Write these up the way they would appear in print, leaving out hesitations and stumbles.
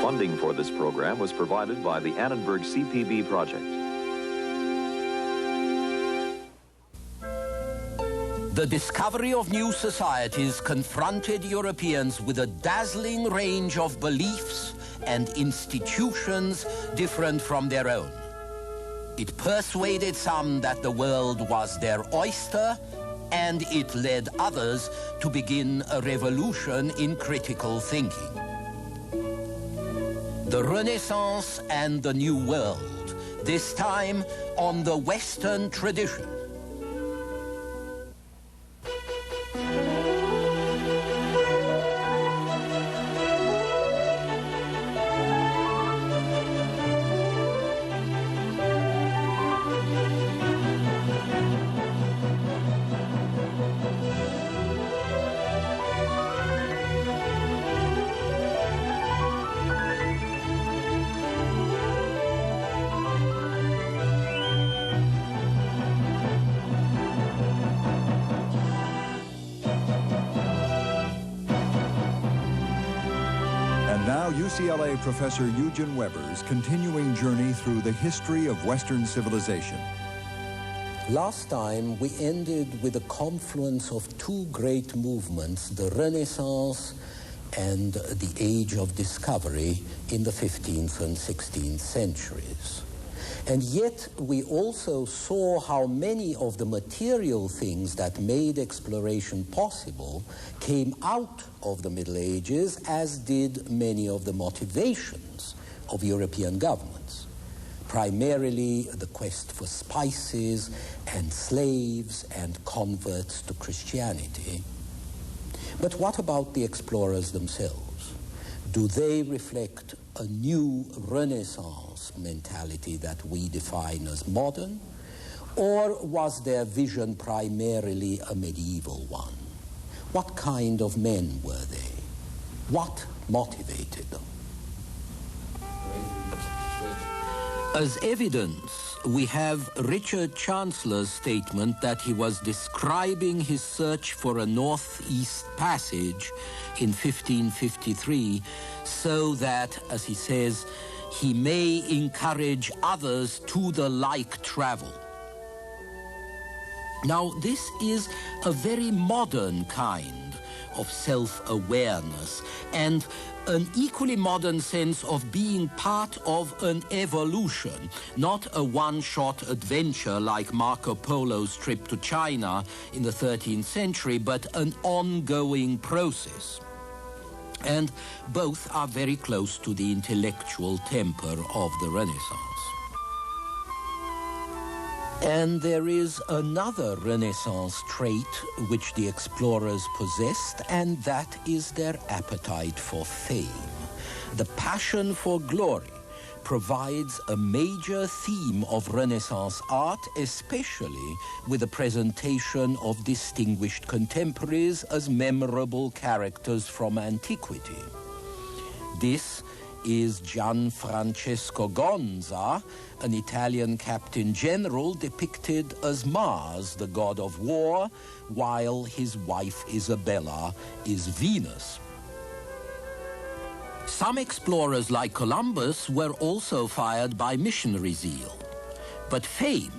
Funding for this program was provided by the Annenberg CPB project. The discovery of new societies confronted Europeans with a dazzling range of beliefs and institutions different from their own. It persuaded some that the world was their oyster, and it led others to begin a revolution in critical thinking. The Renaissance and the New World, this time on the Western tradition. Now UCLA professor Eugen Weber's continuing journey through the history of Western civilization. Last time we ended with a confluence of two great movements, the Renaissance and the Age of Discovery in the 15th and 16th centuries. And yet we also saw how many of the material things that made exploration possible came out of the Middle Ages, as did many of the motivations of European governments. Primarily the quest for spices and slaves and converts to Christianity. But what about the explorers themselves? Do they reflect a new Renaissance mentality that we define as modern, or was their vision primarily a medieval one? What kind of men were they? What motivated them? As evidence, we have Richard Chancellor's statement that he was describing his search for a northeast passage in 1553 so that, as he says, he may encourage others to the like travel. Now, this is a very modern kind of self-awareness and an equally modern sense of being part of an evolution, not a one-shot adventure like Marco Polo's trip to China in the 13th century, but an ongoing process. And both are very close to the intellectual temper of the Renaissance. And there is another Renaissance trait which the explorers possessed, and that is their appetite for fame. The passion for glory provides a major theme of Renaissance art, especially with the presentation of distinguished contemporaries as memorable characters from antiquity. This is Gianfrancesco Gonza, an Italian captain general depicted as Mars, the god of war, while his wife Isabella is Venus. Some explorers like Columbus were also fired by missionary zeal. But fame,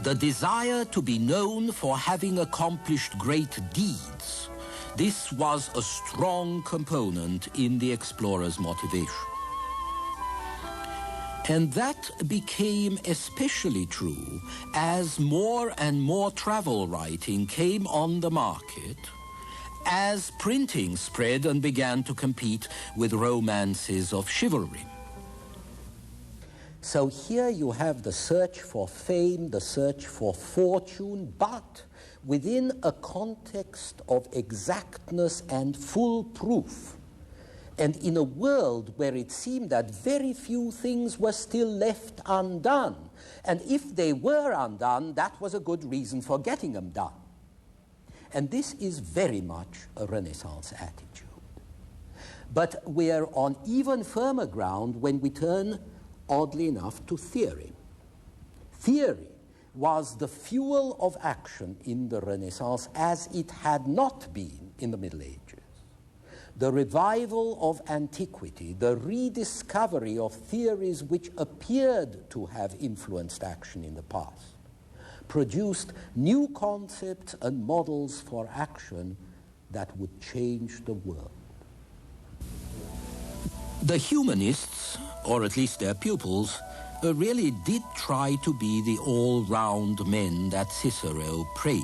the desire to be known for having accomplished great deeds, this was a strong component in the explorers' motivation. And that became especially true as more and more travel writing came on the market, as printing spread and began to compete with romances of chivalry. So here you have the search for fame, the search for fortune, but within a context of exactness and full proof, and in a world where it seemed that very few things were still left undone. And if they were undone, that was a good reason for getting them done. And this is very much a Renaissance attitude. But we're on even firmer ground when we turn, oddly enough, to theory. Theory was the fuel of action in the Renaissance as it had not been in the Middle Ages. The revival of antiquity, the rediscovery of theories which appeared to have influenced action in the past, produced new concepts and models for action that would change the world. The humanists, or at least their pupils, really did try to be the all-round men that Cicero praised.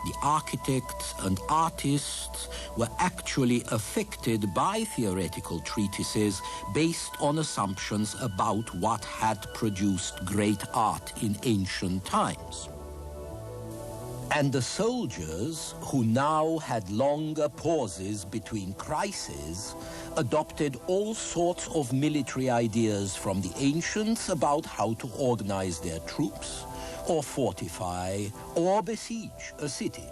The architects and artists were actually affected by theoretical treatises based on assumptions about what had produced great art in ancient times. And the soldiers, who now had longer pauses between crises, adopted all sorts of military ideas from the ancients about how to organize their troops, or fortify, or besiege a city.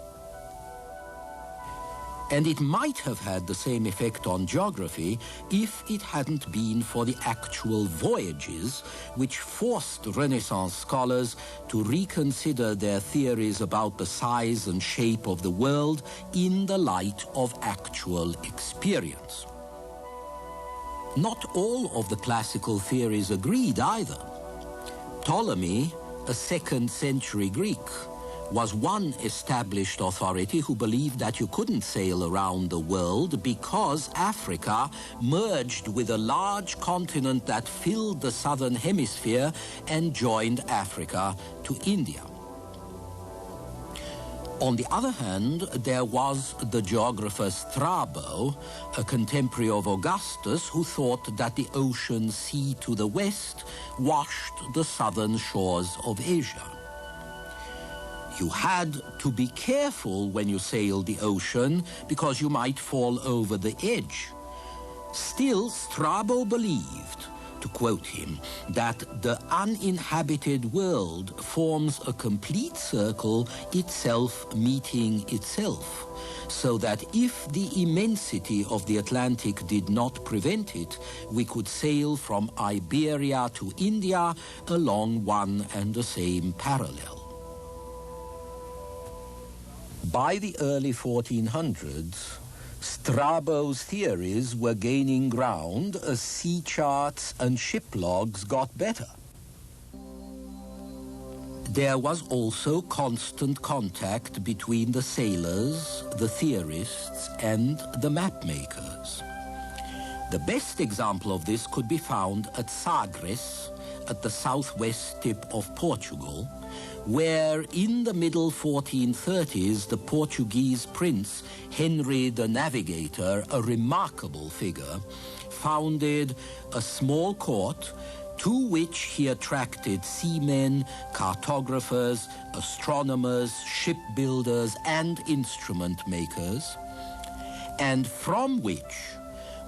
And it might have had the same effect on geography if it hadn't been for the actual voyages which forced Renaissance scholars to reconsider their theories about the size and shape of the world in the light of actual experience. Not all of the classical theories agreed either. Ptolemy, a 2nd century Greek, was one established authority who believed that you couldn't sail around the world because Africa merged with a large continent that filled the southern hemisphere and joined Africa to India. On the other hand, there was the geographer Strabo, a contemporary of Augustus, who thought that the ocean sea to the west washed the southern shores of Asia. You had to be careful when you sailed the ocean because you might fall over the edge. Still, Strabo believed, to quote him, that the uninhabited world forms a complete circle, itself meeting itself, so that if the immensity of the Atlantic did not prevent it, we could sail from Iberia to India along one and the same parallel. By the early 1400s, Strabo's theories were gaining ground as sea charts and ship logs got better. There was also constant contact between the sailors, the theorists, and the map makers. The best example of this could be found at Sagres, at the southwest tip of Portugal, where in the middle 1430s, the Portuguese prince Henry the Navigator, a remarkable figure, founded a small court to which he attracted seamen, cartographers, astronomers, shipbuilders, and instrument makers, and from which,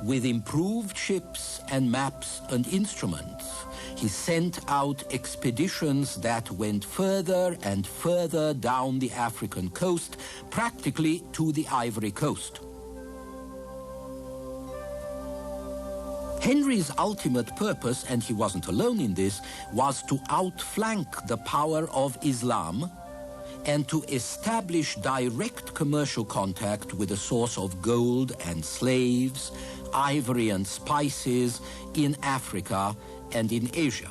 with improved ships and maps and instruments, he sent out expeditions that went further and further down the African coast, practically to the Ivory Coast. Henry's ultimate purpose, and he wasn't alone in this, was to outflank the power of Islam and to establish direct commercial contact with the source of gold and slaves, ivory and spices in Africa and in Asia.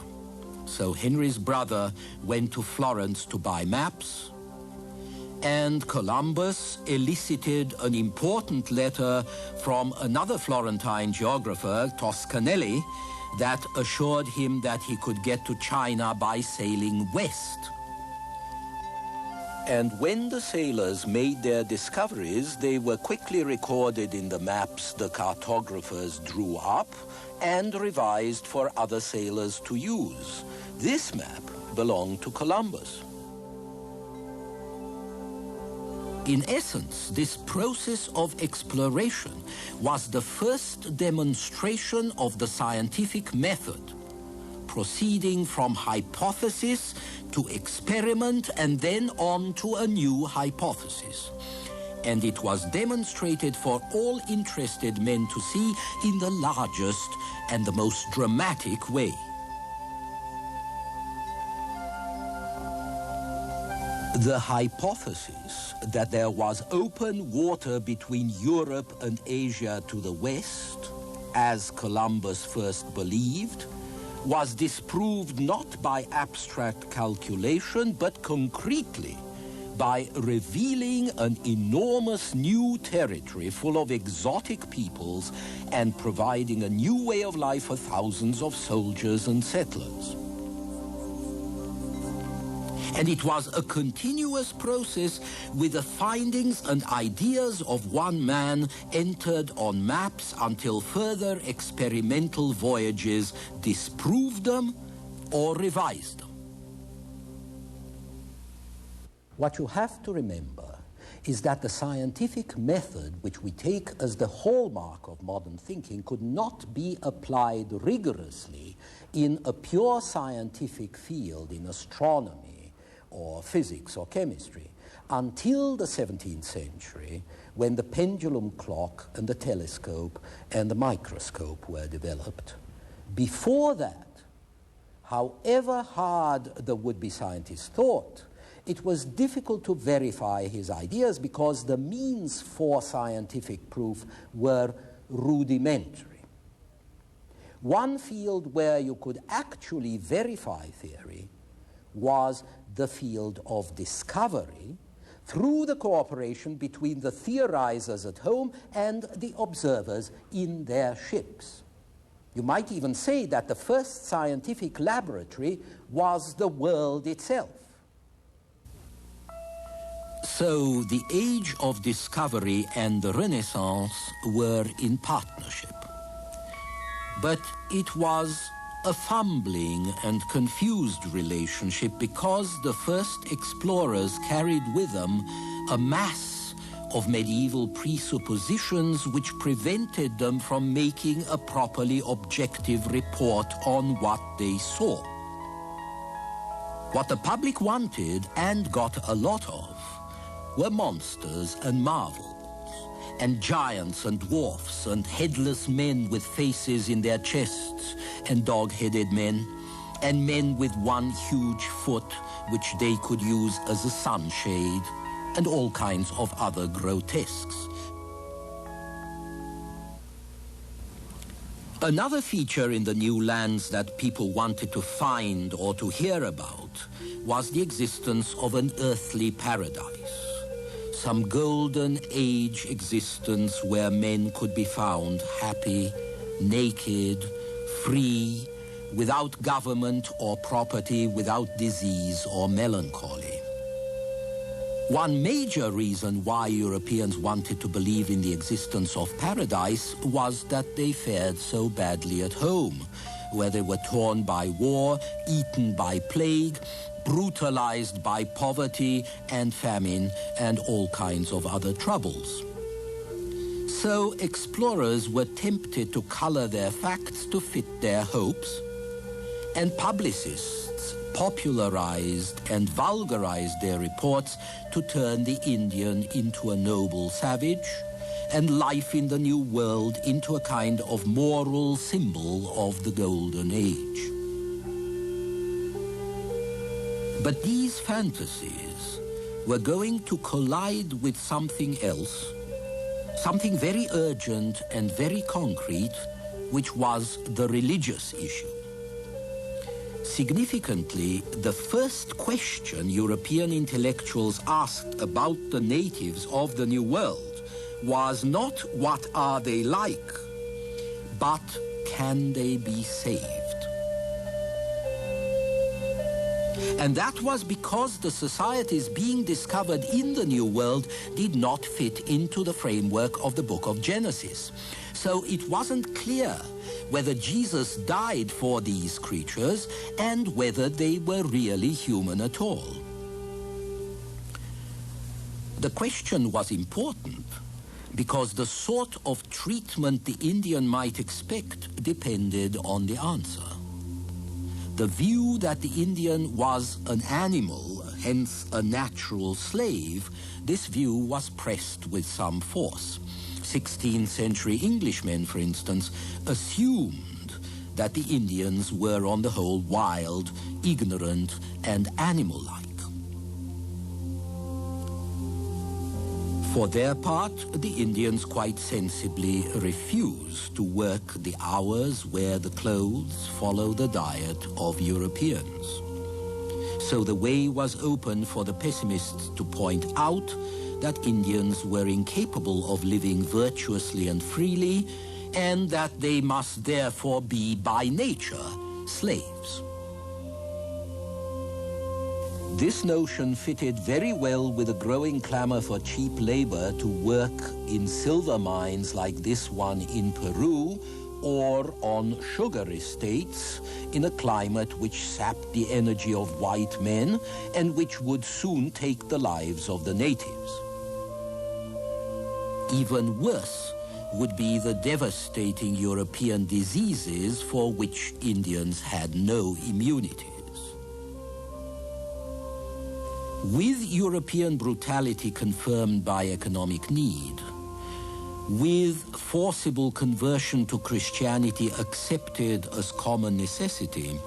So Henry's brother went to Florence to buy maps, and Columbus elicited an important letter from another Florentine geographer, Toscanelli, that assured him that he could get to China by sailing west. And when the sailors made their discoveries, they were quickly recorded in the maps the cartographers drew up and revised for other sailors to use. This map belonged to Columbus. In essence, this process of exploration was the first demonstration of the scientific method, proceeding from hypothesis to experiment and then on to a new hypothesis. And it was demonstrated for all interested men to see in the largest and the most dramatic way. The hypothesis that there was open water between Europe and Asia to the west, as Columbus first believed, was disproved not by abstract calculation, but concretely by revealing an enormous new territory full of exotic peoples and providing a new way of life for thousands of soldiers and settlers. And it was a continuous process with the findings and ideas of one man entered on maps until further experimental voyages disproved them or revised them. What you have to remember is that the scientific method which we take as the hallmark of modern thinking could not be applied rigorously in a pure scientific field in astronomy or physics or chemistry until the 17th century, when the pendulum clock and the telescope and the microscope were developed. Before that, however hard the would-be scientist thought, it was difficult to verify his ideas because the means for scientific proof were rudimentary. One field where you could actually verify theory was the field of discovery through the cooperation between the theorizers at home and the observers in their ships. You might even say that the first scientific laboratory was the world itself. So the age of discovery and the Renaissance were in partnership. But it was a fumbling and confused relationship because the first explorers carried with them a mass of medieval presuppositions which prevented them from making a properly objective report on what they saw. What the public wanted and got a lot of were monsters and marvels, and giants and dwarfs and headless men with faces in their chests, and dog-headed men, and men with one huge foot which they could use as a sunshade, and all kinds of other grotesques. Another feature in the new lands that people wanted to find or to hear about was the existence of an earthly paradise. Some golden age existence where men could be found happy, naked, free, without government or property, without disease or melancholy. One major reason why Europeans wanted to believe in the existence of paradise was that they fared so badly at home, where they were torn by war, eaten by plague, brutalized by poverty and famine and all kinds of other troubles. So explorers were tempted to color their facts to fit their hopes, and publicists popularized and vulgarized their reports to turn the Indian into a noble savage and life in the New World into a kind of moral symbol of the Golden Age. But these fantasies were going to collide with something else, something very urgent and very concrete, which was the religious issue. Significantly, the first question European intellectuals asked about the natives of the New World was not what are they like, but can they be saved? And that was because the societies being discovered in the New World did not fit into the framework of the book of Genesis. So it wasn't clear whether Jesus died for these creatures and whether they were really human at all. The question was important because the sort of treatment the Indian might expect depended on the answer. The view that the Indian was an animal, hence a natural slave, this view was pressed with some force. 16th century Englishmen, for instance, assumed that the Indians were on the whole wild, ignorant, and animal-like. For their part, the Indians quite sensibly refuse to work the hours, wear the clothes, follow the diet of Europeans. So the way was open for the pessimists to point out that Indians were incapable of living virtuously and freely, and that they must therefore be by nature slaves. This notion fitted very well with a growing clamor for cheap labor to work in silver mines like this one in Peru, or on sugar estates in a climate which sapped the energy of white men and which would soon take the lives of the natives. Even worse would be the devastating European diseases for which Indians had no immunities. With European brutality confirmed by economic need, with forcible conversion to Christianity accepted as common necessity,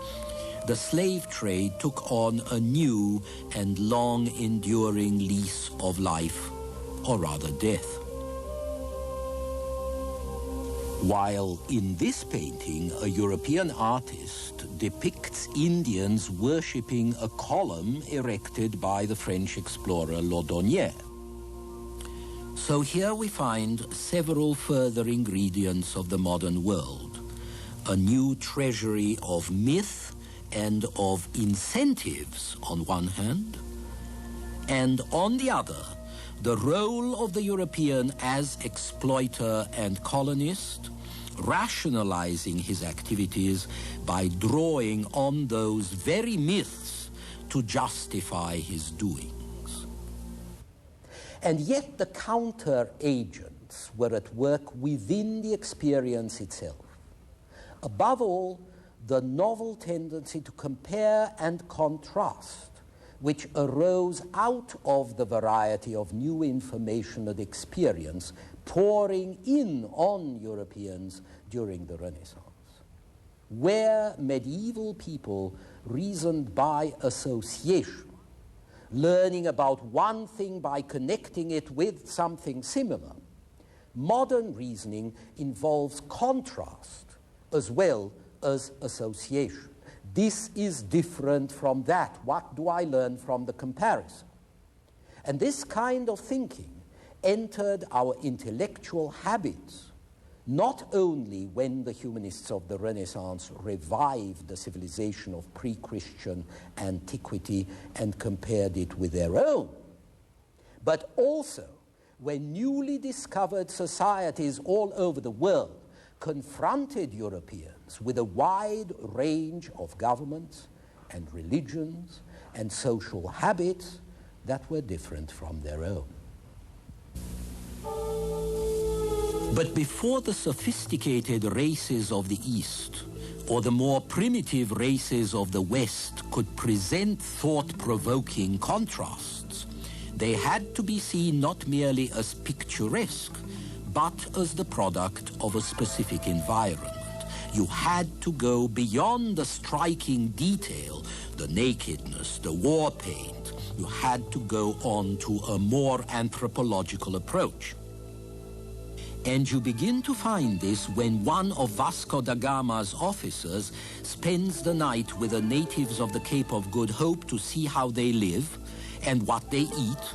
the slave trade took on a new and long-enduring lease of life, or rather death. While in this painting, a European artist depicts Indians worshipping a column erected by the French explorer Laudonnière. So here we find several further ingredients of the modern world. A new treasury of myth and of incentives on one hand, and on the other, the role of the European as exploiter and colonist, rationalizing his activities by drawing on those very myths to justify his doings. And yet the counter-agents were at work within the experience itself. Above all, the novel tendency to compare and contrast, which arose out of the variety of new information and experience pouring in on Europeans during the Renaissance, where medieval people reasoned by association, learning about one thing by connecting it with something similar. Modern reasoning involves contrast as well as association. This is different from that. What do I learn from the comparison? And this kind of thinking entered our intellectual habits, not only when the humanists of the Renaissance revived the civilization of pre-Christian antiquity and compared it with their own, but also when newly discovered societies all over the world confronted Europeans with a wide range of governments and religions and social habits that were different from their own. But before the sophisticated races of the East or the more primitive races of the West could present thought-provoking contrasts, they had to be seen not merely as picturesque, but as the product of a specific environment. You had to go beyond the striking detail, the nakedness, the war paint. You had to go on to a more anthropological approach. And you begin to find this when one of Vasco da Gama's officers spends the night with the natives of the Cape of Good Hope to see how they live and what they eat,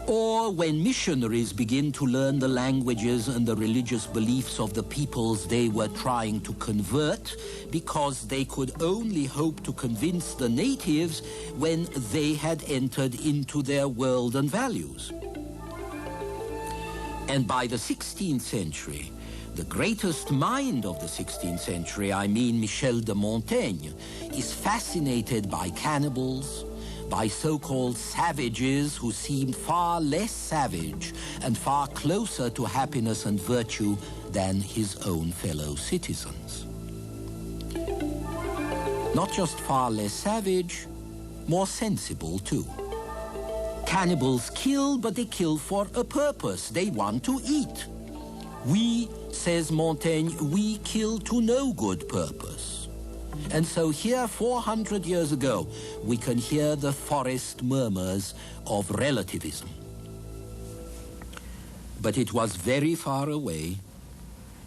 or when missionaries begin to learn the languages and the religious beliefs of the peoples they were trying to convert, because they could only hope to convince the natives when they had entered into their world and values. And by the 16th century, the greatest mind of the 16th century, I mean Michel de Montaigne, is fascinated by cannibals, by so-called savages who seemed far less savage and far closer to happiness and virtue than his own fellow citizens. Not just far less savage, more sensible too. Cannibals kill, but they kill for a purpose. They want to eat. We, says Montaigne, we kill to no good purpose. And so here, 400 years ago, we can hear the forest murmurs of relativism. But it was very far away,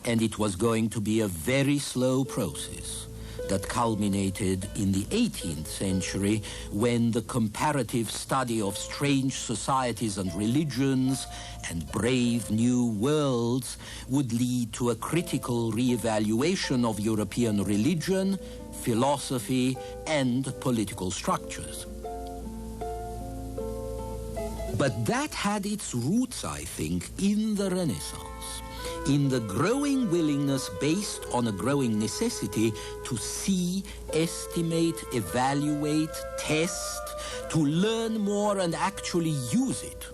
and it was going to be a very slow process that culminated in the 18th century, when the comparative study of strange societies and religions and brave new worlds would lead to a critical re-evaluation of European religion, philosophy, and political structures. But that had its roots, I think, in the Renaissance, in the growing willingness based on a growing necessity to see, estimate, evaluate, test, to learn more and actually use it.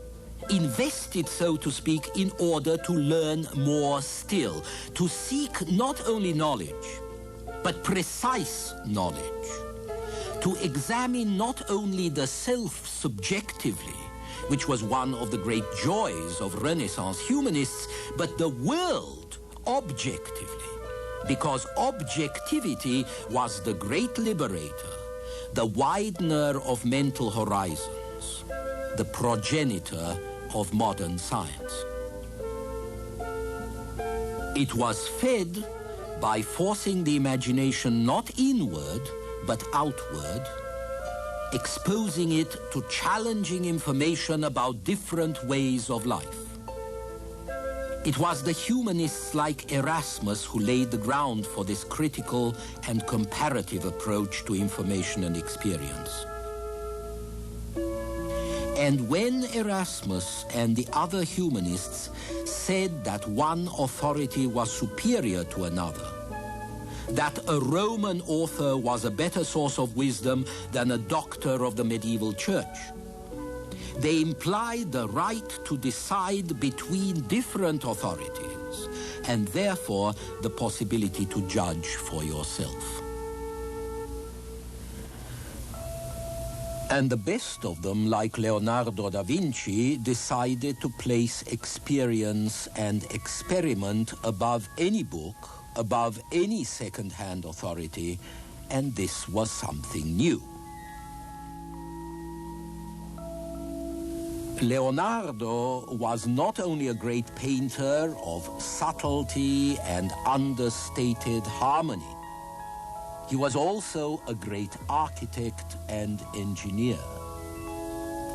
Invest it, so to speak, in order to learn more still, to seek not only knowledge, but precise knowledge, to examine not only the self subjectively, which was one of the great joys of Renaissance humanists, but the world objectively, because objectivity was the great liberator, the widener of mental horizons, the progenitor of modern science. It was fed by forcing the imagination not inward, but outward, exposing it to challenging information about different ways of life. It was the humanists like Erasmus who laid the ground for this critical and comparative approach to information and experience. And when Erasmus and the other humanists said that one authority was superior to another, that a Roman author was a better source of wisdom than a doctor of the medieval church, they implied the right to decide between different authorities, and therefore the possibility to judge for yourself. And the best of them, like Leonardo da Vinci, decided to place experience and experiment above any book, above any second-hand authority, and this was something new. Leonardo was not only a great painter of subtlety and understated harmony, he was also a great architect and engineer.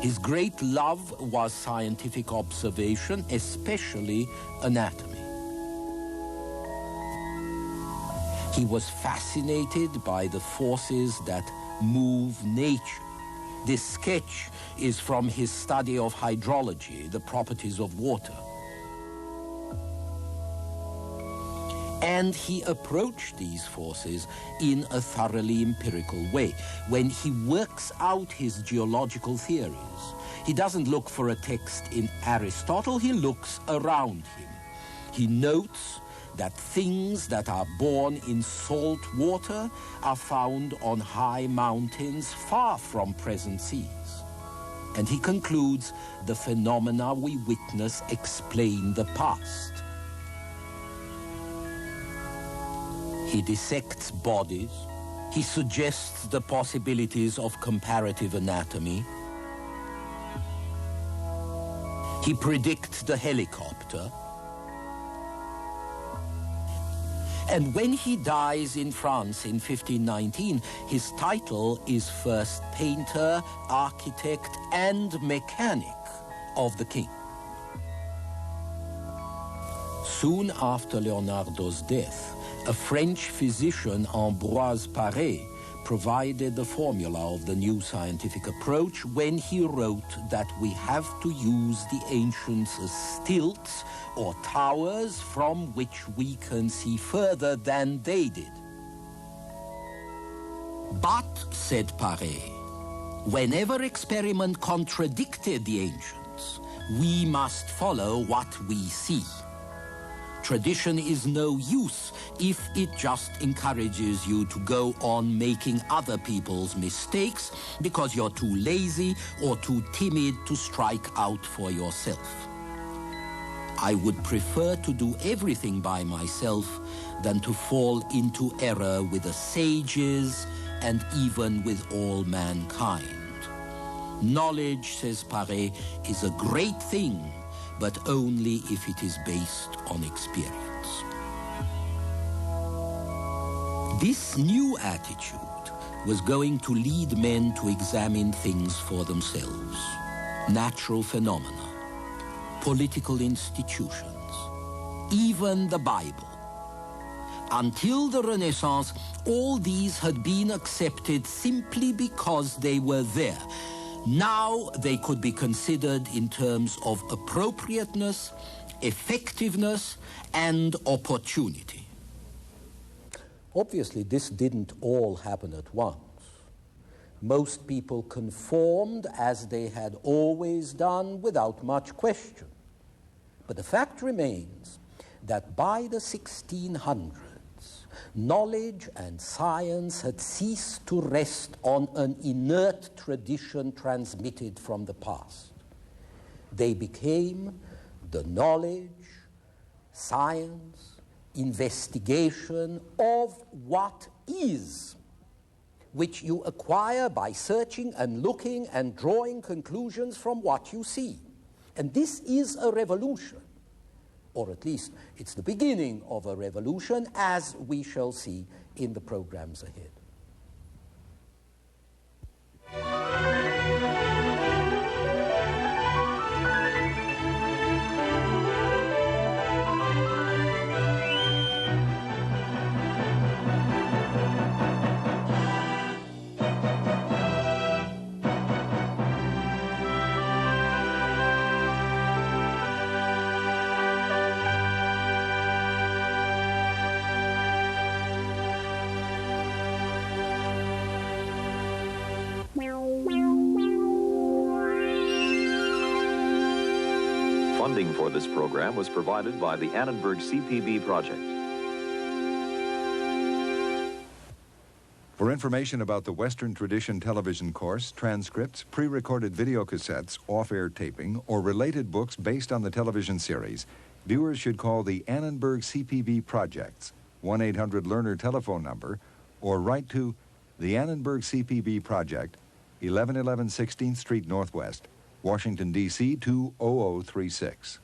His great love was scientific observation, especially anatomy. He was fascinated by the forces that move nature. This sketch is from his study of hydrology, the properties of water. And he approached these forces in a thoroughly empirical way. When he works out his geological theories, he doesn't look for a text in Aristotle, he looks around him. He notes that things that are born in salt water are found on high mountains far from present seas. And he concludes the phenomena we witness explain the past. He dissects bodies. He suggests the possibilities of comparative anatomy. He predicts the helicopter. And when he dies in France in 1519, his title is first painter, architect, and mechanic of the king. Soon after Leonardo's death, a French physician, Ambroise Paré, provided the formula of the new scientific approach when he wrote that we have to use the ancients as stilts or towers from which we can see further than they did. But, said Paré, whenever experiment contradicted the ancients, we must follow what we see. Tradition is no use if it just encourages you to go on making other people's mistakes because you're too lazy or too timid to strike out for yourself. I would prefer to do everything by myself than to fall into error with the sages and even with all mankind. Knowledge, says Paré, is a great thing, but only if it is based on experience. This new attitude was going to lead men to examine things for themselves: natural phenomena, political institutions, even the Bible. Until the Renaissance, all these had been accepted simply because they were there. Now they could be considered in terms of appropriateness, effectiveness, and opportunity. Obviously, this didn't all happen at once. Most people conformed as they had always done without much question. But the fact remains that by the 1600s, knowledge and science had ceased to rest on an inert tradition transmitted from the past. They became the knowledge, science, investigation of what is, which you acquire by searching and looking and drawing conclusions from what you see. And this is a revolution, or at least it's the beginning of a revolution, as we shall see in the programs ahead. Funding for this program was provided by the Annenberg CPB project. For information about the Western Tradition television course, transcripts, pre-recorded videocassettes, off-air taping, or related books based on the television series, viewers should call the Annenberg CPB projects 1-800-LEARNER telephone number, or write to the Annenberg CPB project, 1111 16th Street Northwest, Washington, D.C. 20036.